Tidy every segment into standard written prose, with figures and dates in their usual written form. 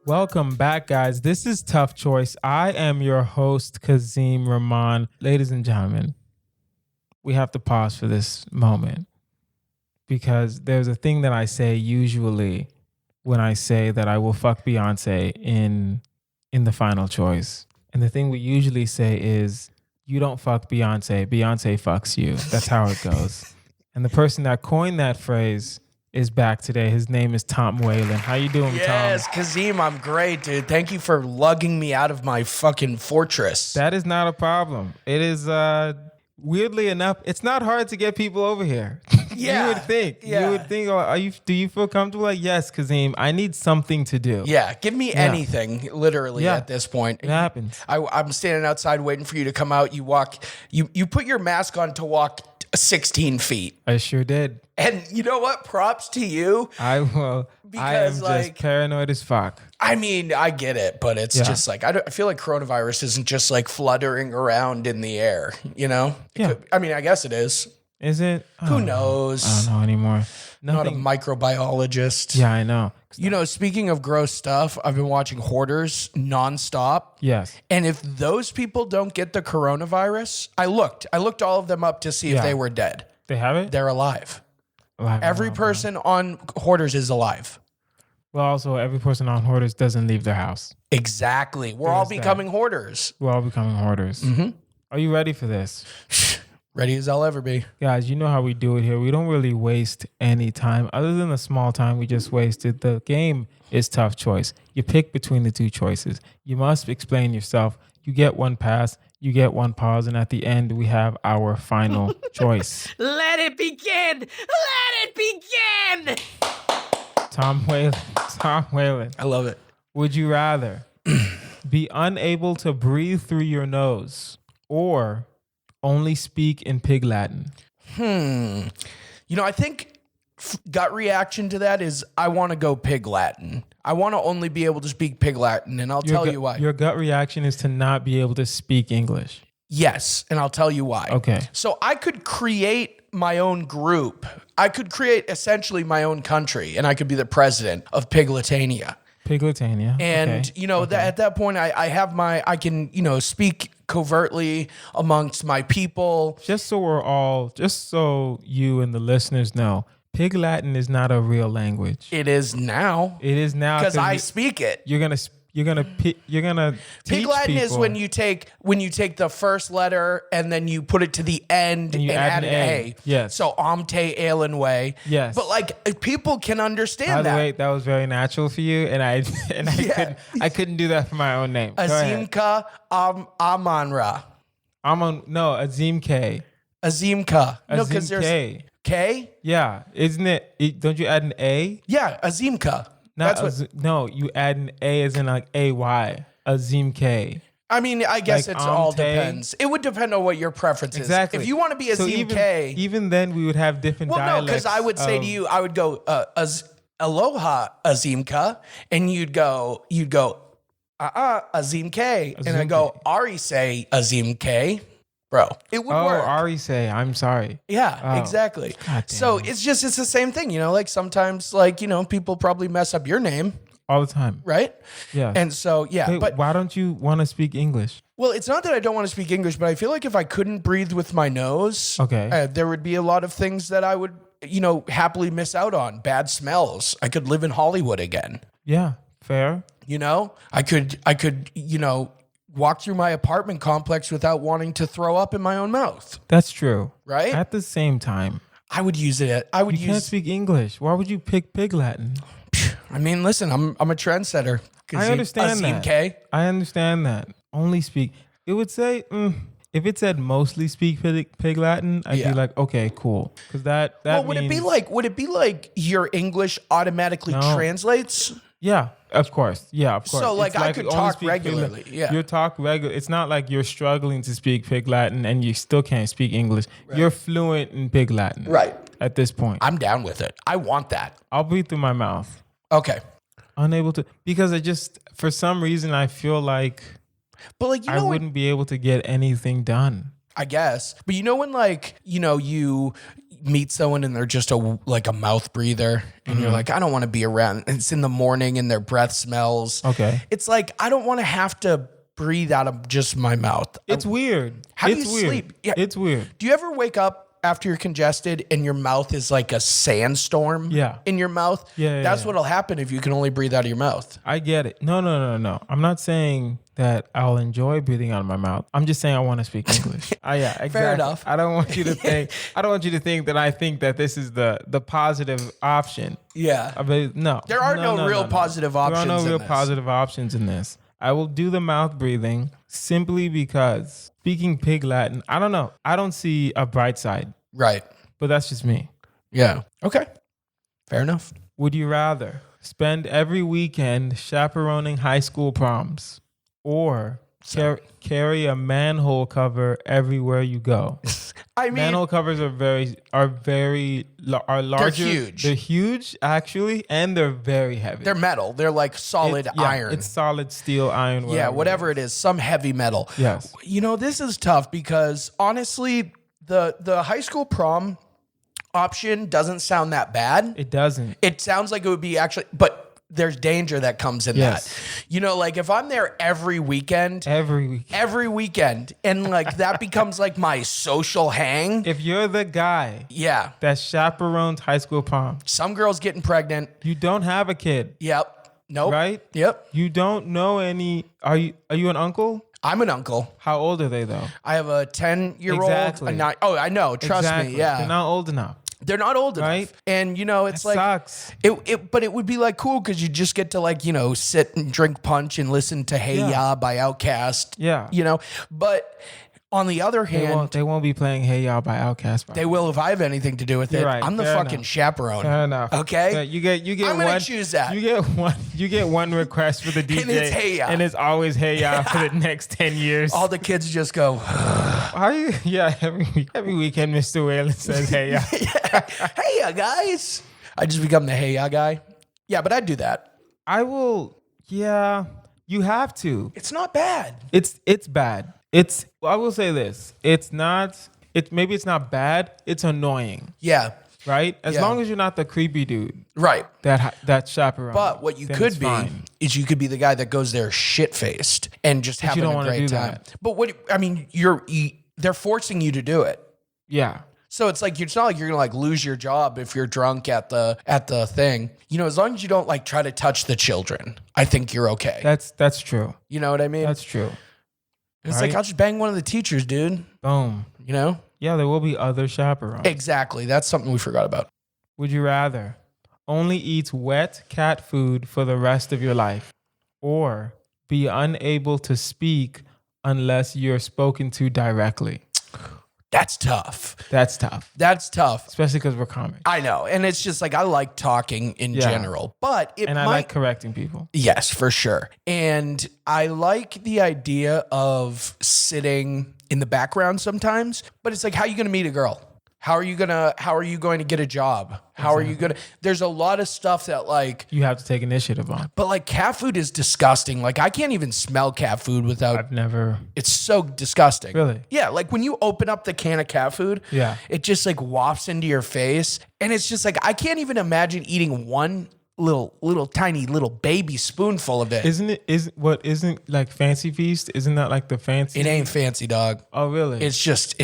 Welcome back, guys. This is Tough Choice. I am your host, Kazeem Rahman. Ladies and gentlemen, we have to pause for this moment because there's a thing that I say usually when I say that I will fuck Beyonce in the final choice. And the thing we usually say is, you don't fuck Beyonce, Beyonce fucks you. That's how it goes. And the person that coined that phrase is back today. His name is Tom Whalen. How you doing, Tom? Yes, Kazeem, I'm great, dude. Thank you for lugging me out of my fucking fortress. That is not a problem. It is, weirdly enough, it's not hard to get people over here. Yeah. You would think. Yeah. You would think, do you feel comfortable? Like, yes, Kazeem, I need something to do. Yeah, give me anything, literally, at this point. It happens. I'm standing outside waiting for you to come out. You put your mask on to walk 16 feet. I sure did. And you know what? Props to you. I am Because, just paranoid as fuck. I mean, I get it, but it's just like, I feel like coronavirus isn't just like fluttering around in the air, you know? I guess it is. Is it? Who knows? I don't know anymore. Not a microbiologist. Yeah, I know. You know, speaking of gross stuff, I've been watching Hoarders nonstop. Yes. And if those people don't get the coronavirus, I looked all of them up to see if they were dead. They have it? They're alive. Alive. Every person on Hoarders is alive. Well, also, every person on Hoarders doesn't leave their house. Exactly. We're all becoming hoarders. We're all becoming hoarders. Mm-hmm. Are you ready for this? Ready as I'll ever be. Guys, you know how we do it here. We don't really waste any time. Other than the small time we just wasted, the game is Tough Choice. You pick between the two choices. You must explain yourself. You get one pass, you get one pause, and at the end, we have our final choice. Let it begin! Let it begin! Tom Whalen. I love it. Would you rather be unable to breathe through your nose or only speak in Pig Latin? You know, I think gut reaction to that is I want to go Pig Latin. I want to only be able to speak Pig Latin, and I'll tell you why. Your gut reaction is to not be able to speak English. Yes, and I'll tell you why. Okay. So I could create my own group. I could create essentially my own country, and I could be the president of Piglatania. Piglatania. And, okay. you know, at that point, I can, you know, speak covertly amongst my people. Just so you and the listeners know, Pig Latin is not a real language. It is now. It is now because I speak it. You're gonna teach Pig Latin people. is when you take the first letter and then you put it to the end and add an A. Yes. So Amte Alen way. Yes. But like people can understand that. By the way, that was very natural for you, and I couldn't do that for my own name. Azimka Amanra. Azim K. Azimka. No, because Azim there's K. K. Yeah, isn't it? Don't you add an A? Yeah, Azimka. No, you add an A as in like AY. Azim K. I mean, I guess like it all depends. It would depend on what your preference is. Exactly. If you want to be Azim K. Even then, we would have different dialects. Well, no, because I would say to you, I would go, Aloha Azimka, and you'd go, Azim K. And I go, Ari say Azim K. Bro, it would work. Ari say, I'm sorry. Yeah, exactly. So it's the same thing, you know, like sometimes like, you know, people probably mess up your name. All the time. Right? Yeah. And so, yeah. Wait, but why don't you want to speak English? Well, it's not that I don't want to speak English, but I feel like if I couldn't breathe with my nose, there would be a lot of things that I would, you know, happily miss out on. Bad smells. I could live in Hollywood again. Yeah, fair. You know, I could, you know, walk through my apartment complex without wanting to throw up in my own mouth. That's true. Right? At the same time, I would use it. You can't speak English. Why would you pick Pig Latin? I mean, listen, I'm a trendsetter. I understand that. K. I understand that. Only speak. It would say if it said mostly speak Pig Latin, I'd be like, okay, cool. Because that would it be like your English automatically translates? Yeah, of course. Yeah, of course. So like I could talk regularly. Yeah. You talk regular. It's not like you're struggling to speak Pig Latin and you still can't speak English. Right. You're fluent in Pig Latin. Right. At this point. I'm down with it. I want that. I'll breathe through my mouth. Okay. Unable to, because for some reason I feel like I wouldn't be able to get anything done. I guess. But you know when like, you know, you meet someone and they're just like a mouth breather and you're like, I don't want to be around. It's in the morning and their breath smells. Okay. It's like, I don't want to have to breathe out of just my mouth. It's weird. How do you sleep? Yeah. It's weird. Do you ever wake up after you're congested and your mouth is like a sandstorm in your mouth? Yeah. That's what'll happen if you can only breathe out of your mouth. I get it. No. I'm not saying that I'll enjoy breathing out of my mouth. I'm just saying I want to speak English. Exactly. Fair enough. I don't want you to think that I think that this is the positive option. Yeah. No. There are no real positive options. There are no real positive options in this. I will do the mouth breathing simply because speaking Pig Latin, I don't know. I don't see a bright side. Right. But that's just me. Yeah. Okay. Fair enough. Would you rather spend every weekend chaperoning high school proms or carry a manhole cover everywhere you go? I mean, manhole covers are larger. They're huge. They're huge, actually, and they're very heavy. They're metal. They're like solid iron. It's solid steel, iron. Whatever it is, some heavy metal. Yes. This is tough because honestly, the high school prom option doesn't sound that bad. It doesn't. It sounds like it would be actually, but there's danger that comes in that. Like if I'm there every weekend, and like that becomes like my social hang. If you're the guy that chaperones high school prom, some girl's getting pregnant. You don't have a kid. Yep. Nope. Right? Yep. You don't know any. Are you an uncle? I'm an uncle. How old are they though? I have a 10-year-old. Exactly. I know. Trust me. Yeah. They're not old enough. They're not old enough. And it's that like sucks. But it would be like cool because you just get to like, sit and drink punch and listen to Hey Ya by Outkast. Yeah. But on the other hand, they won't be playing Hey Ya by Outkast. They will if I have anything to do with it. Right. I'm the Fair fucking enough. chaperone. Fair enough. Okay. So you get I'm gonna choose that. You get one request for the DJ, and it's Hey Ya, and it's always Hey Ya for the next 10 years. All the kids just go. Every weekend, Mr. Whalen says Hey Ya. Hey Ya, guys. I just become the Hey Ya guy. Yeah, but I'd do that. I will. Yeah, you have to. It's not bad. It's bad. I will say this. Maybe it's not bad. It's annoying. Yeah. Right? As long as you're not the creepy dude. Right. That chaperone. But what you could be is you could be the guy that goes there shit-faced and just having a great time. That. But they're forcing you to do it. Yeah. So it's like, it's not like you're going to like lose your job if you're drunk at the thing. As long as you don't like try to touch the children, I think you're okay. That's true. You know what I mean? That's true. It's like, I'll just bang one of the teachers, dude. Boom. Yeah, there will be other chaperones. Exactly. That's something we forgot about. Would you rather only eat wet cat food for the rest of your life or be unable to speak unless you're spoken to directly? That's tough. That's tough. Especially because we're comics. I know. And it's just like, I like talking in general, but I like correcting people. Yes, for sure. And I like the idea of sitting in the background sometimes, but it's like, how are you going to meet a girl? How are you going to get a job? How are you going to, there's a lot of stuff that like you have to take initiative on. But like cat food is disgusting. Like I can't even smell cat food without. It's so disgusting. Really? Yeah. Like when you open up the can of cat food, it just like wafts into your face. And it's just like, I can't even imagine eating one little tiny little baby spoonful of it. Isn't like Fancy Feast? Isn't that like the fancy? It ain't fancy, dog. Oh, really? It's just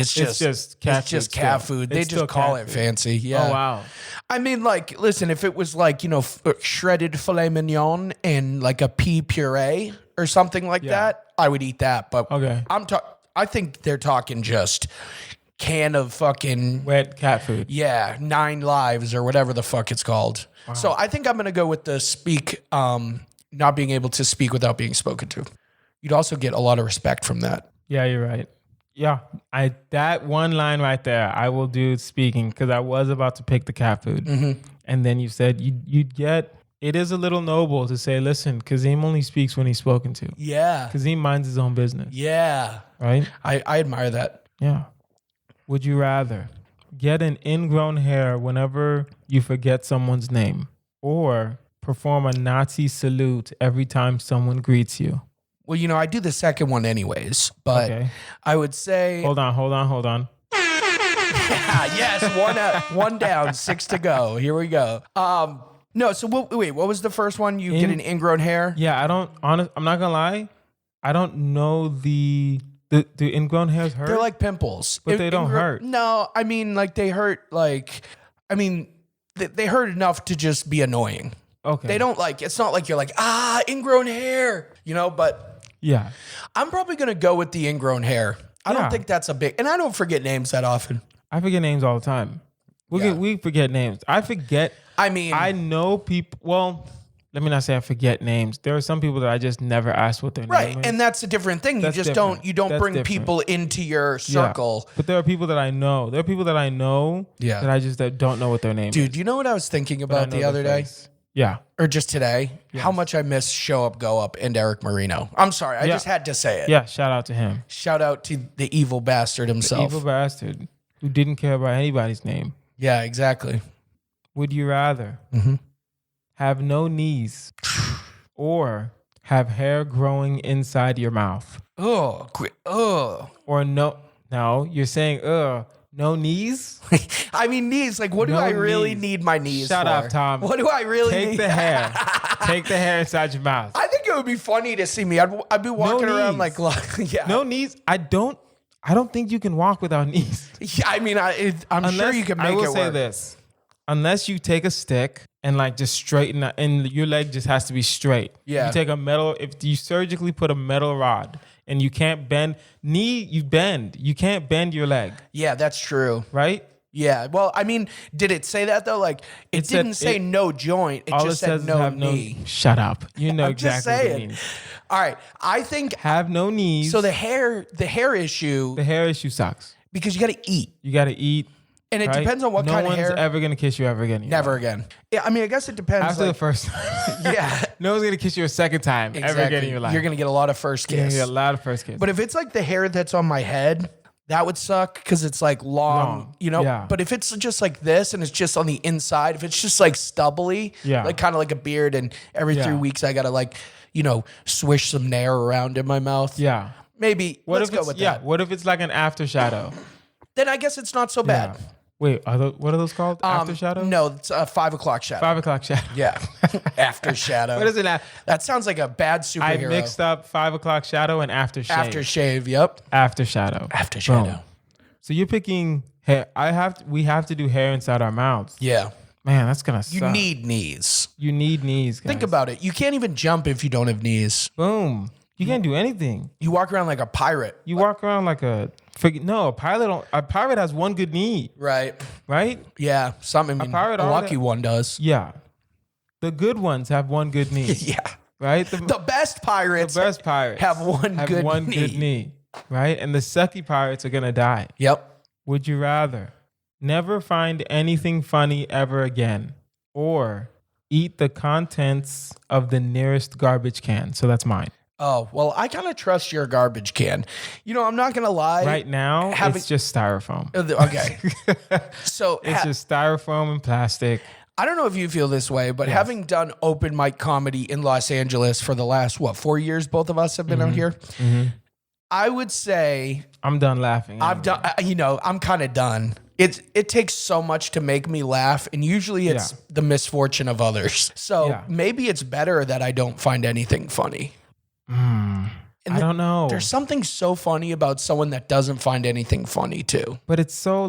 cat food. They just call it fancy. Yeah. Oh, wow. I mean, like, listen, if it was like, shredded filet mignon and like a pea puree or something like that, I would eat that. But okay. I think they're talking just can of fucking wet cat food. Yeah, 9 lives or whatever the fuck it's called. Wow. So I think I'm going to go with the not being able to speak without being spoken to. You'd also get a lot of respect from that. Yeah, you're right. Yeah, that one line right there, I will do speaking because I was about to pick the cat food. Mm-hmm. And then you said you'd get, it is a little noble to say, listen, Kazeem only speaks when he's spoken to. Yeah. Kazeem minds his own business. Yeah. Right? I admire that. Yeah. Would you rather get an ingrown hair whenever you forget someone's name or perform a Nazi salute every time someone greets you? Well, I do the second one anyways, but okay. I would say... Hold on. Yes, one down, 6 to go. Here we go. No, so what was the first one? You get an ingrown hair? Yeah, I'm not gonna lie. I don't know the ingrown hairs hurt. They're like pimples. But they don't hurt. No, I mean, like they hurt they hurt enough to just be annoying. Okay. They don't it's not like you're like, ingrown hair, but yeah. I'm probably going to go with the ingrown hair. I don't think that's a big, and I don't forget names that often. I forget names all the time. We forget names. I know people. Well, let me not say I forget names. There are some people that I just never ask what their name is. And that's a different thing. You just don't bring people into your circle. Yeah. But there are people that I know. That I just don't know what their name is. Dude, you know what I was thinking about the other day? Yeah. Or just today? Yes. How much I miss Show Up, Go Up and Eric Marino. I'm sorry. I just had to say it. Yeah. Shout out to him. Shout out to the evil bastard himself. The evil bastard who didn't care about anybody's name. Yeah, exactly. Would you rather have no knees or have hair growing inside your mouth? Or no, you're saying, no knees? I mean, knees. Like, what do I really need my knees for? Shut up, Tom. What do I really need? Take the hair. Take the hair inside your mouth. I think it would be funny to see me. I'd be walking around like, yeah. No knees. I don't think you can walk without knees. Yeah, I mean, I'm sure you can make it work. I will say this. Unless you take a stick and just straighten it, and your leg just has to be straight. Yeah. You take if you surgically put a metal rod and you can't bend, you bend. You can't bend your leg. Yeah, that's true. Right? Yeah. Well, I mean, did it say that though? Like, it didn't say no joint. It just said no knee. Shut up. You know exactly what it means. All right. I think have no knees. So the hair issue. The hair issue sucks. Because you got to eat. You got to eat. And it depends on what kind of hair. No one's ever going to kiss you ever again. Never again. Yeah, I mean, I guess it depends. After the first time. Yeah. No one's going to kiss you a second time ever again in your life. You're going to get a lot of first kiss. You're going to get a lot of first kiss. But if it's like the hair that's on my head, that would suck because it's like long, Yeah. But if it's just like this and it's just on the inside, if it's just like stubbly, like kind of like a beard, and every 3 weeks I got to swish some nair around in my mouth. Yeah. Maybe. Let's go with that. Yeah. What if it's like an after shadow? Then I guess it's not so bad. Wait, what are those called? After shadow? No, it's a 5 o'clock shadow. 5 o'clock shadow. Yeah. After shadow. What is it? That sounds like a bad superhero. I mixed up 5 o'clock shadow and after shave. After shave, yep. After shadow. After shadow. Boom. So you're picking hair. We have to do hair inside our mouths. Yeah. Man, that's gonna suck. You need knees. You need knees, guys. Think about it. You can't even jump if you don't have knees. Boom. You can't do anything. You walk around like a pirate. You walk around like a pirate has one good knee. Right. Right? Yeah. A lucky one does. Yeah. The good ones have one good knee. Yeah. Right? The best pirates have one good knee. Right? And the sucky pirates are gonna die. Yep. Would you rather never find anything funny ever again, or eat the contents of the nearest garbage can? So that's mine. Oh, well, I kind of trust your garbage can. I'm not going to lie. Right now, it's just styrofoam. Okay. So it's just styrofoam and plastic. I don't know if you feel this way, but having done open mic comedy in Los Angeles for the last, 4 years, both of us have been out here. Mm-hmm. I would say I'm done laughing. Anyway. I'm done. I'm kind of done. It takes so much to make me laugh, and usually it's the misfortune of others. So maybe it's better that I don't find anything funny. I don't know. There's something so funny about someone that doesn't find anything funny too. But it's so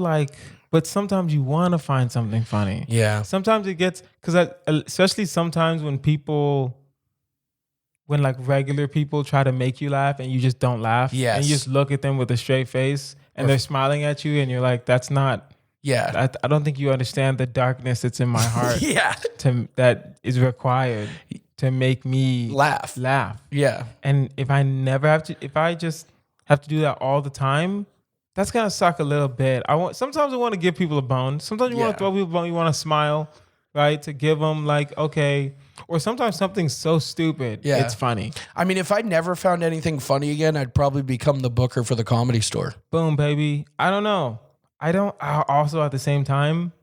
but sometimes you want to find something funny. Yeah. Sometimes it gets, especially sometimes when regular people try to make you laugh and you just don't laugh. Yes. And you just look at them with a straight face and they're smiling at you and you're like, that's not. Yeah. I don't think you understand the darkness that's in my heart. Yeah. That is required to make me laugh. Yeah. And if I just have to do that all the time, that's gonna suck a little bit. Sometimes I want to give people a bone. Sometimes you want to throw people a bone. You want to smile, right? To give them okay. Or sometimes something so stupid, it's funny. I mean, if I never found anything funny again, I'd probably become the booker for the Comedy Store. Boom, baby. I don't know. Also at the same time,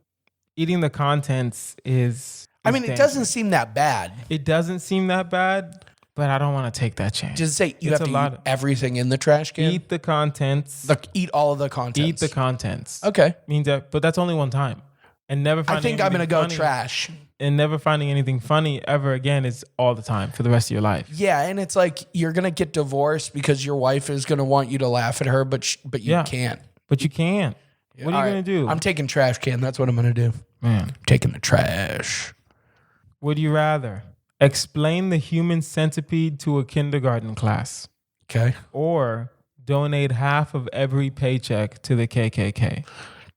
eating the contents is it doesn't seem that bad. It doesn't seem that bad, but I don't want to take that chance. Does it say you It's have to a lot eat everything in the trash can? Eat the contents. Eat all of the contents. Eat the contents. Okay. Means that, but that's only one time. And never. I think I'm gonna go funny, trash. And never finding anything funny ever again is all the time for the rest of your life. Yeah, and it's like you're gonna get divorced because your wife is gonna want you to laugh at her, but you can't. But you can't. What are you gonna do? I'm taking trash can. That's what I'm gonna do. Man, I'm taking the trash. Would you rather explain the human centipede to a kindergarten class, Okay. or donate half of every paycheck to the KKK?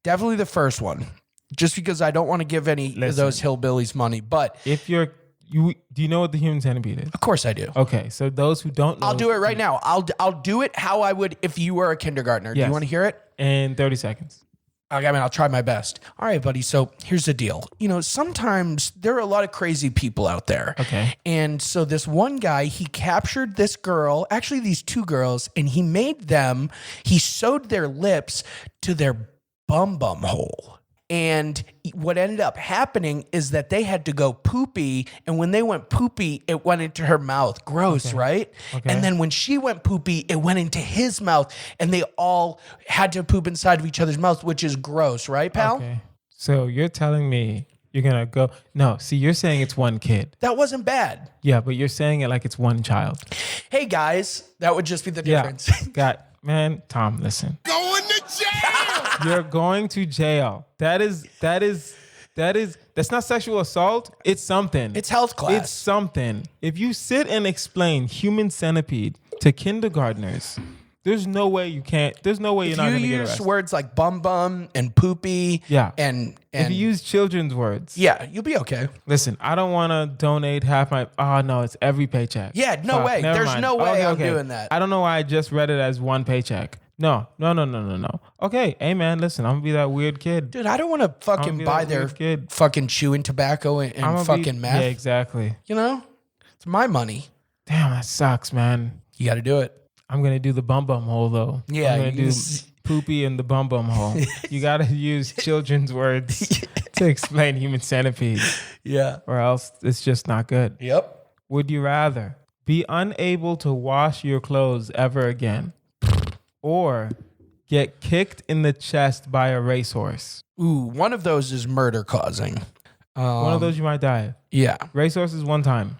Definitely the first one. Just because I don't want to give any of those hillbillies money, but If do you know what the human centipede is? of course I do. Okay, so those who don't know, I'll do it right now. I'll do it how I would if you were a kindergartner. Do Yes. you want to hear it? in 30 seconds. Okay, I mean, I'll try my best. All right, buddy. So here's the deal. You know, sometimes there are a lot of crazy people out there. Okay. And so this one guy, he captured this girl, actually these two girls, and he sewed their lips to their bum hole. And what ended up happening is that they had to go poopy. And when they went poopy, it went into her mouth. Gross, right? Okay. And then when she went poopy, it went into his mouth. And they all had to poop inside of each other's mouth, which is gross, right, pal? Okay. So you're telling me you're going to go. No, see, you're saying it's one kid. That wasn't bad. Yeah, but you're saying it like it's one child. Hey, guys, that would just be the difference. Yeah. Tom, listen. Going to jail. You're going to jail. That's not sexual assault. It's something. It's health class. It's something. If you sit and explain human centipede to kindergartners, there's no way you're not going to get use arrested. words like bum and poopy. Yeah. And If you use children's words. yeah, you'll be okay. Listen, I don't want to donate half my. Oh no, it's every paycheck. Yeah, no way. Never There's mind. no way I'm doing that. I don't know why I just read it as one paycheck. No. Okay, hey man, listen, I'm gonna be that weird kid. Dude, I don't want to fucking be buy that their weird kid. fucking chewing tobacco and fucking meth. Yeah, exactly. You know? It's my money. Damn, that sucks, man. You got to do it. I'm gonna do the bum hole though. Yeah, I'm gonna you do s- poopy in the bum hole. You gotta use children's words to explain human centipede, Yeah. or else it's just not good. Yep. Would you rather be unable to wash your clothes ever again, or get kicked in the chest by a racehorse? Ooh, one of those is murder causing. One of those you might die. Yeah. Racehorse is one time.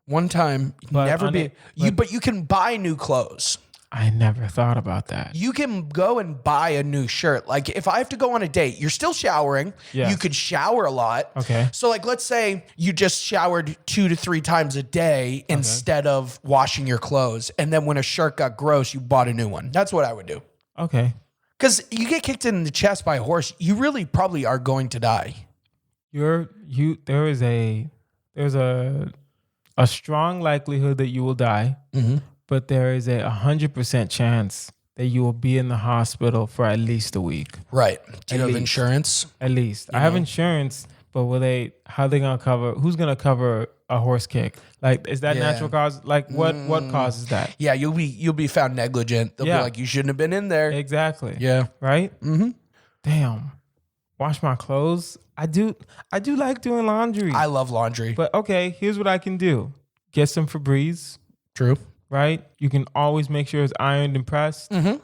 One time, But never on be. it- But you can buy new clothes. I never thought about that. You can go and buy a new shirt. Like if I have to go on a date, you're still showering. Yeah. You could shower a lot. Okay. So like let's say you just showered 2 to 3 times a day instead of washing your clothes. And then when a shirt got gross, you bought a new one. That's what I would do. Okay. Because you get kicked in the chest by a horse, you really probably are going to die. There's a strong likelihood that you will die, but there is 100% chance that you will be in the hospital for at least a week. Right. Do you have least. insurance? At least. I have insurance, but how they gonna cover? Who's gonna cover a horse kick? Like, is that Yeah. natural cause? Like, what causes that? Yeah, you'll be found negligent. They'll be Yeah. like, you shouldn't have been in there. Exactly. Yeah. Right. Damn. Wash my clothes. I do like doing laundry. I love laundry. But okay, here's what I can do. Get some Febreze, True. right? You can always make sure it's ironed and pressed, and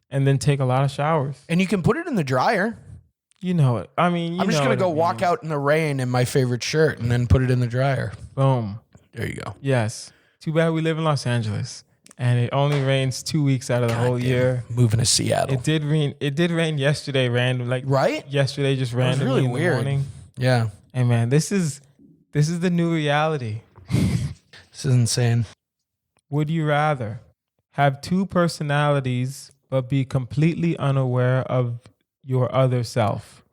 then take a lot of showers. And you can put it in the dryer. You know it. I mean, I'm just going to go walk out in the rain in my favorite shirt and then put it in the dryer. Boom. There you go. Yes. Too bad we live in Los Angeles, and it only rains 2 weeks out of the whole Damn. year. Moving to Seattle. It did rain. It did rain yesterday, random. Like Right? yesterday, just was randomly really in the weird. morning. Yeah. Hey man, this is the new reality. This is insane. Would you rather have two personalities but be completely unaware of your other self,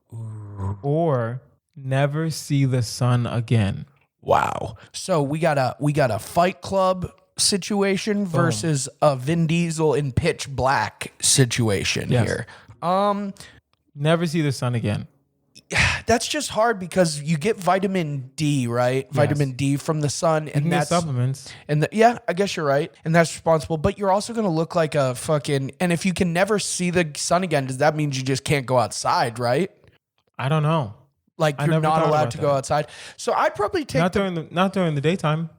or never see the sun again? Wow. So we got a Fight Club situation versus a Vin Diesel in Pitch Black situation Yes. here. Never see the sun again. That's just hard because you get vitamin D, right? Vitamin D from the sun, You can and get that's supplements. yeah, I guess you're right, and that's responsible. But you're also gonna look like a fucking. And if you can never see the sun again, does that mean you just can't go outside, right? I don't know. Like I you're never not thought allowed about to go that. outside. So I'd probably take Not during the daytime.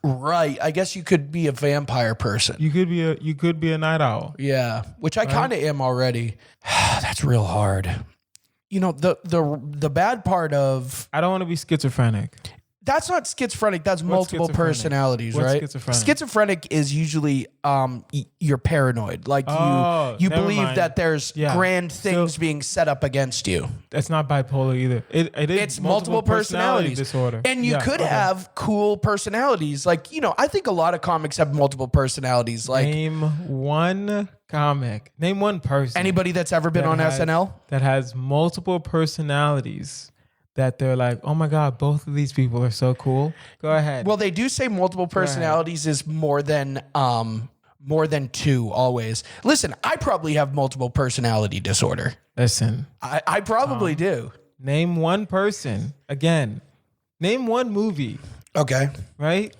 Right. I guess you could be a vampire person. You could be a night owl. Yeah, which I kind of am already. That's real hard. You know, the bad part of I don't want to be schizophrenic. that's not schizophrenic. That's What's multiple schizophrenic? personalities, What's right? schizophrenic? Schizophrenic is usually you're paranoid. Like you never believe mind. that there's Yeah. grand things being set up against you. That's not bipolar either. It is It's multiple personality personalities disorder. and you could have cool personalities. Like, you know, I think a lot of comics have multiple personalities. Like Name one comic. Name one person. anybody that's ever been that on has- SNL. that has multiple personalities. That they're like, oh my God, both of these people are so cool. Go ahead. Well, they do say multiple personalities is more than two always. Listen, I probably have multiple personality disorder. Listen, I probably do. name one person. Again, name one movie, Okay. right?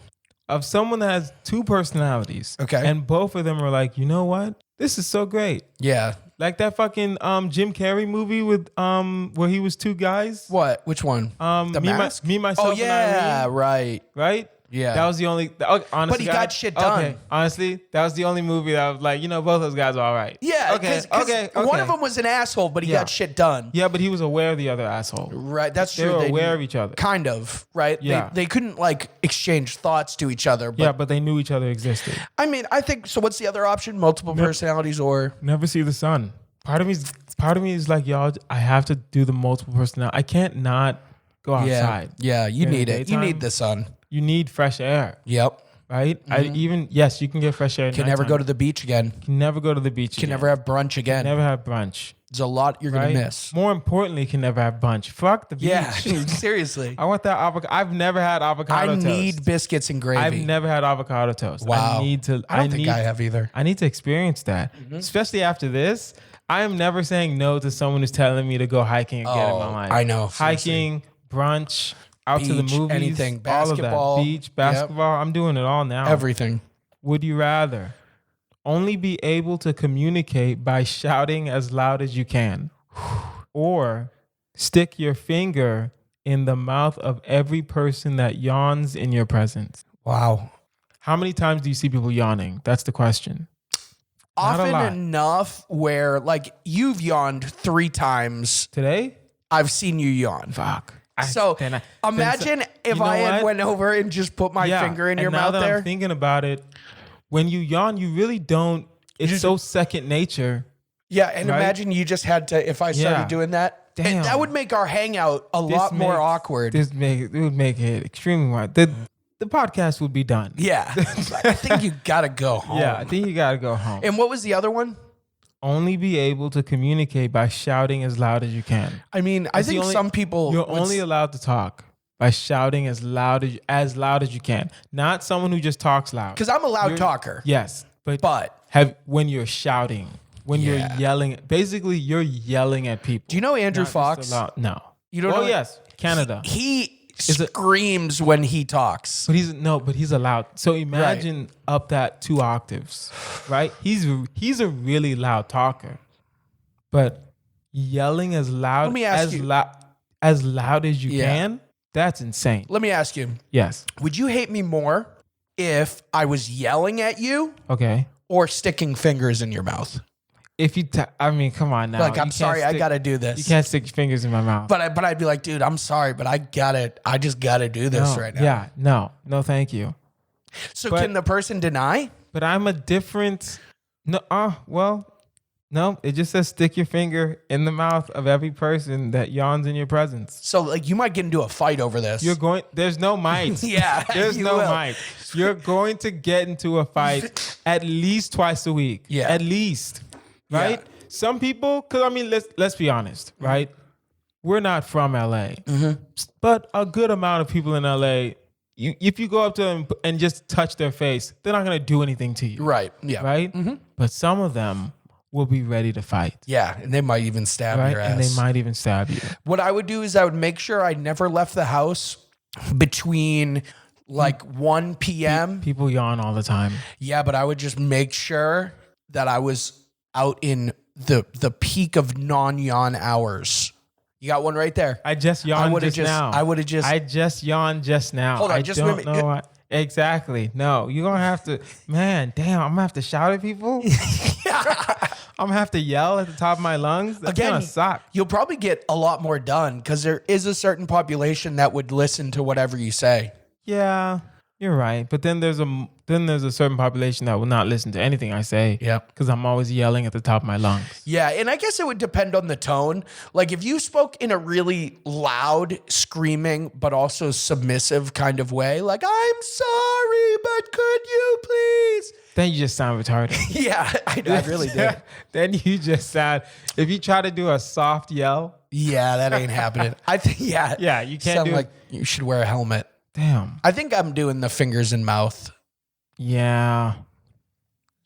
Of someone that has two personalities. Okay. And both of them are like, you know what? This is so great. Yeah. Like that fucking Jim Carrey movie with where he was two guys. What? Which one? The Mask? Me, myself, Oh and yeah, Irene, right. right? Yeah. That was the only. Honestly, But he got shit done. Okay, honestly, that was the only movie that I was like, you know, both those guys are all right. Yeah. Okay. 'cause Okay. One of them was an asshole, but he Yeah. got shit done. Yeah, but he was aware of the other asshole. Right. That's They true. were aware of each other. Kind of. Right. Yeah. They couldn't like exchange thoughts to each other. But Yeah, but they knew each other existed. I mean, I think so. What's the other option? Multiple personalities or Never see the sun. Part of me is like, y'all, I have to do the multiple personality. I can't not go outside. Yeah. You During need the it. You daytime. need the sun. You need fresh air, Yep. right? Yes, you can get fresh air. Can never go to the beach again. Can never go to the beach. Can again. never have brunch again. Never have brunch. There's a lot you're Right? gonna miss. More importantly, can never have brunch. Fuck the beach. Yeah. Seriously. I want that avocado. I've never had avocado I toast. need biscuits and gravy. I've never had avocado toast. Wow. I need to. I don't think I have either. I need to experience that, especially after this. I am never saying no to someone who's telling me to go hiking again in my life. I know. Hiking, brunch, out to the Beach, movies, anything. all of Basketball. that. Beach, Yep. basketball. I'm doing it all now. Everything. Would you rather only be able to communicate by shouting as loud as you can, or stick your finger in the mouth of every person that yawns in your presence? Wow. How many times do you see people yawning? That's the question. Not a Often lot. enough where like you've yawned 3 times. Today? I've seen you yawn. Fuck. So imagine if you know I had what? went over and just put my finger in and your now mouth that there. I'm thinking about it, when you yawn, you really don't. It's so second nature. Yeah, and Right? imagine you just had to. If I started Yeah. doing that, Damn. that would make our hangout a lot more awkward. It would make it extremely hard. The podcast would be done. Yeah, I think you gotta go home. Yeah, I think you gotta go home. And what was the other one? Only be able to communicate by shouting as loud as you can. I mean, I That's the think only- some people. You're would only allowed to talk by shouting as loud as you can. Not someone who just talks loud. because I'm a loud You're- talker. Yes, but But when you're shouting, when Yeah. you're yelling, basically you're yelling at people. do you know Andrew Not just Fox? aloud- No. You don't Oh know? yes, Canada. He Is it- screams when he talks. But he's allowed. So imagine up that 2 octaves, right? He's a really loud talker, but yelling as loud Let me ask as you- loud as you Yeah. can. That's insane. Let me ask you: Yes. would you hate me more if I was yelling at you Okay. or sticking fingers in your mouth? If you, I mean, come on now. Like, You I'm can't sorry, I stick- gotta do this. You can't stick your fingers in my mouth. But I'd be like, dude, I'm sorry, but I just gotta do this No, right now. Yeah. No, thank you. So But- can the person deny? But I'm a different. No. It just says stick your finger in the mouth of every person that yawns in your presence. So like you might get into a fight over this. There's no might. Yeah, There's you no will. might. You're going to get into a fight at least twice a week. Yeah. At least. Right? Yeah. Some people, because I mean, let's be honest, right? We're not from LA. But a good amount of people in LA, if you go up to them and just touch their face, they're not going to do anything to you. Right. Yeah. Right? But some of them will be ready to fight. Yeah. And they might even stab Right? your ass. And they might even stab you. What I would do is I would make sure I never left the house between like 1 p.m. People yawn all the time. Yeah, but I would just make sure that I was out in the peak of non-yawn hours. You got one right there. I just yawned would've just now. I would have just. I just yawned just now. Hold on, I just don't wait a minute. know why. Exactly. No, you're gonna have to, man, damn, I'm gonna have to shout at people. I'm gonna have to yell at the top of my lungs. That's gonna suck. You'll probably get a lot more done because there is a certain population that would listen to whatever you say. Yeah, you're right. But then there's a certain population that will not listen to anything I say. Yep. Because I'm always yelling at the top of my lungs. Yeah, and I guess it would depend on the tone. Like if you spoke in a really loud, screaming, but also submissive kind of way, like, I'm sorry, but could you please? Then you just sound retarded. Yeah, I really do. Then you just sound, if you try to do a soft yell. Yeah, that ain't happening. I think, Yeah, you can't sound do like you should wear a helmet. Damn. I think I'm doing the fingers in mouth. Yeah.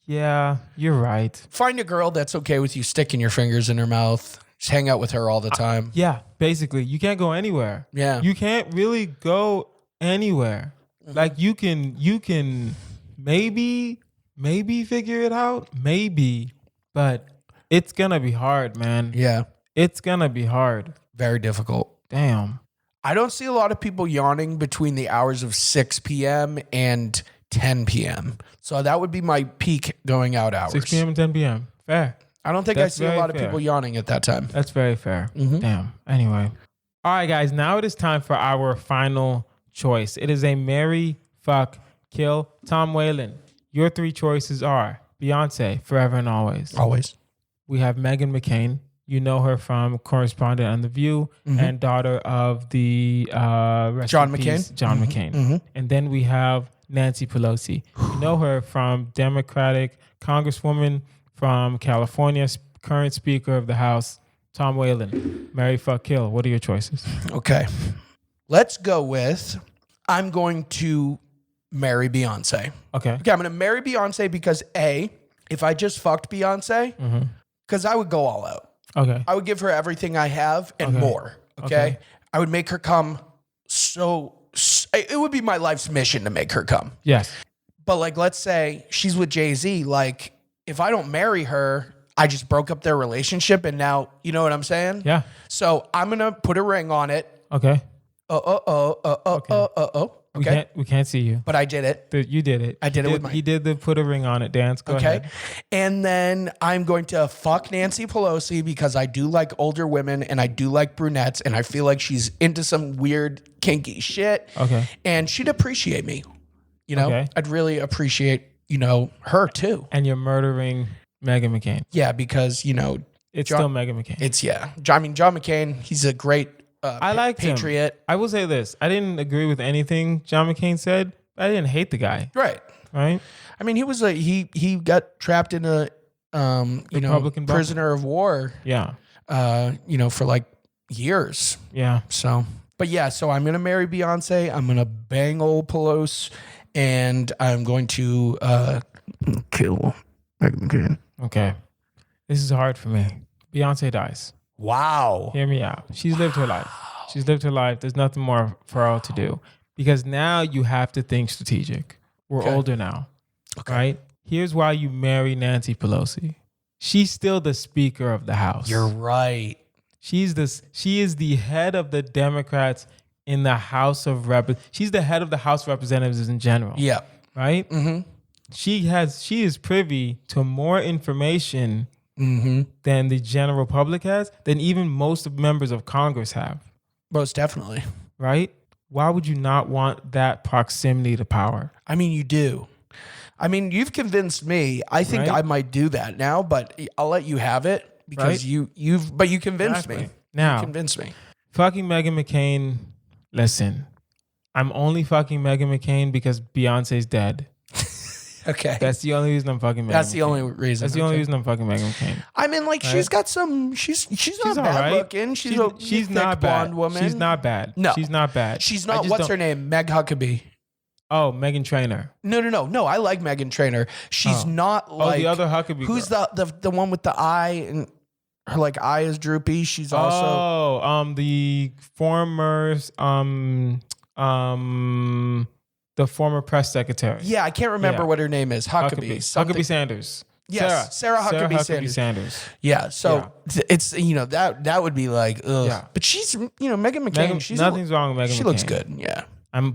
Yeah, you're right. Find a girl that's okay with you sticking your fingers in her mouth. Just hang out with her all the time. Yeah, basically, you can't go anywhere. Yeah. You can't really go anywhere. Like you can maybe figure it out, maybe, but it's gonna be hard, man. Yeah. It's gonna be hard. Very difficult. Damn. I don't see a lot of people yawning between the hours of 6 p.m. and 10 p.m. So that would be my peak going out hours. 6 p.m. and 10 p.m. Fair. I don't think That's I see a very lot of fair. people yawning at that time. That's very fair. Mhm. Damn. Anyway. All right, guys. Now it is time for our final choice. It is a marry, fuck, kill. Tom Whalen. Your three choices are Beyonce, forever and always. Always. We have Meghan McCain. You know her from correspondent on The View and daughter of the rest John in peace, McCain. John McCain. And then we have Nancy Pelosi. You know her from Democratic Congresswoman from California, current Speaker of the House, Tom Whalen. Marry, fuck, kill. What are your choices? Okay. Let's go with I'm going to marry Beyonce. Okay. Okay, I'm going to marry Beyonce because A, if I just fucked Beyonce, because I would go all out. Okay. I would give her everything I have and Okay. more. Okay? Okay. I would make her come it would be my life's mission to make her come. Yes. But like, let's say she's with Jay-Z. Like, if I don't marry her, I just broke up their relationship. And now, you know what I'm saying? Yeah. So I'm going to put a ring on it. Okay. Okay. We can't see you. But I did it. You did it. I did it with my- You did the put a ring on it dance. Go Okay. ahead. And then I'm going to fuck Nancy Pelosi because I do like older women and I do like brunettes and I feel like she's into some weird kinky shit. Okay. And she'd appreciate me. You know, Okay. I'd really appreciate, her too. And you're murdering Meghan McCain. Yeah, because, It's John- still Meghan McCain. John McCain, he's a great I liked him. patriot. I will say this. I didn't agree with anything John McCain said. But I didn't hate the guy. Right. Right? I mean, he was he got trapped in a Republican bunker. prisoner of war, Yeah. for like years. Yeah. So, but yeah, so I'm going to marry Beyonce. I'm going to bang old Pelosi and I'm going to kill Meghan McCain. Okay. This is hard for me. Beyonce dies. Wow. Hear me out. She's lived her life. She's lived her life. There's nothing more for her to do. Because now you have to think strategic. We're Okay. older now. Okay. Right? Here's why you marry Nancy Pelosi. She's still the Speaker of the House. You're right. She is the head of the Democrats in the House of She's the head of the House of Representatives in general. Yeah. Right? Mm-hmm. She is privy to more information Mm-hmm. than the general public has, than even most of members of Congress have. Most definitely. Right? Why would you not want that proximity to power? I mean, you do. I mean, you've convinced me. I think Right? I might do that now, but I'll let you have it because Right? you convinced me. Exactly. Now, You convinced me. fucking Meghan McCain, listen, I'm only fucking Meghan McCain because Beyonce's dead. Okay. That's the only reason I'm fucking Meghan That's the McCain. only reason. That's the only Okay. reason I'm fucking Meghan McCain. I mean, like, she's got some. She's not all bad right. looking. She's a she's thick not bad. blonde woman. She's not bad. No. She's not bad. She's I not. just What's don't- her name? Meg Huckabee. Oh, Megan Trainor. No. I like Meghan Trainor. She's not like the other Huckabee Who's girl. the one with the eye and her like eye is droopy? She's also the former the former press secretary. yeah. I can't remember Yeah. what her name is. Huckabee. something. Huckabee Sanders. Yes, Sarah Huckabee Sanders. Yeah, so it's that would be like ugh. Yeah. But she's Meghan McCain. Megan, nothing's wrong with Meghan She McCain. looks good. Yeah.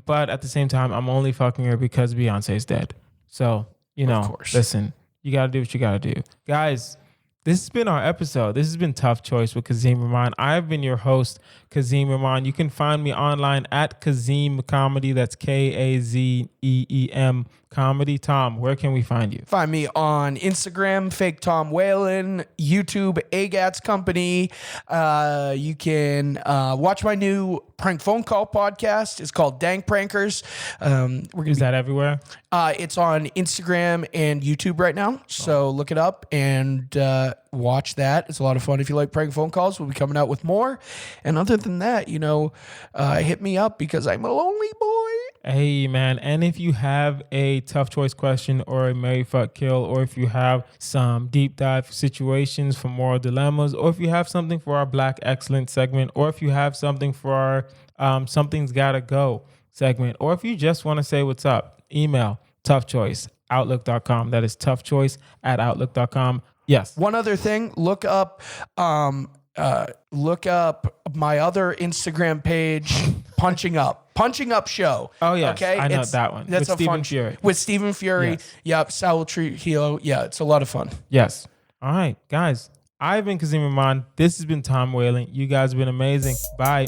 But at the same time, I'm only fucking her because Beyonce's dead. So, you know, course. listen, you got to do what you got to do. Guys, this has been our episode. This has been Tough Choice with Kazeem Rahman. I've been your host, Kazeem Rahman. You can find me online at Kazeem Comedy. That's Kazeem Comedy. Tom, where can we find you? Find me on Instagram, fake Tom Whalen, YouTube, AGATS Company. You can watch my new prank phone call podcast. It's called Dang Prankers. Is that everywhere? It's on Instagram and YouTube right now. So look it up and watch that. It's a lot of fun. If you like prank phone calls, we'll be coming out with more. And other than that, hit me up because I'm a lonely boy. Hey, man. And if you have a tough choice question or a marry, fuck, kill, or if you have some deep dive situations for moral dilemmas, or if you have something for our Black Excellence segment, or if you have something for our Something's Gotta Go segment, or if you just want to say what's up, email toughchoice@outlook.com. That is toughchoice@outlook.com. Yes. One other thing, look up my other Instagram page, Punching Up Show. Oh, yes. Okay, I know that one. That's With a fun Stephen Fury. with Stephen Fury. Yes. Yep, Saul Trujillo. Yeah, it's a lot of fun. Yes. All right, guys. I've been Kazeem Rahman. This has been Tom Whalen. You guys have been amazing. Bye.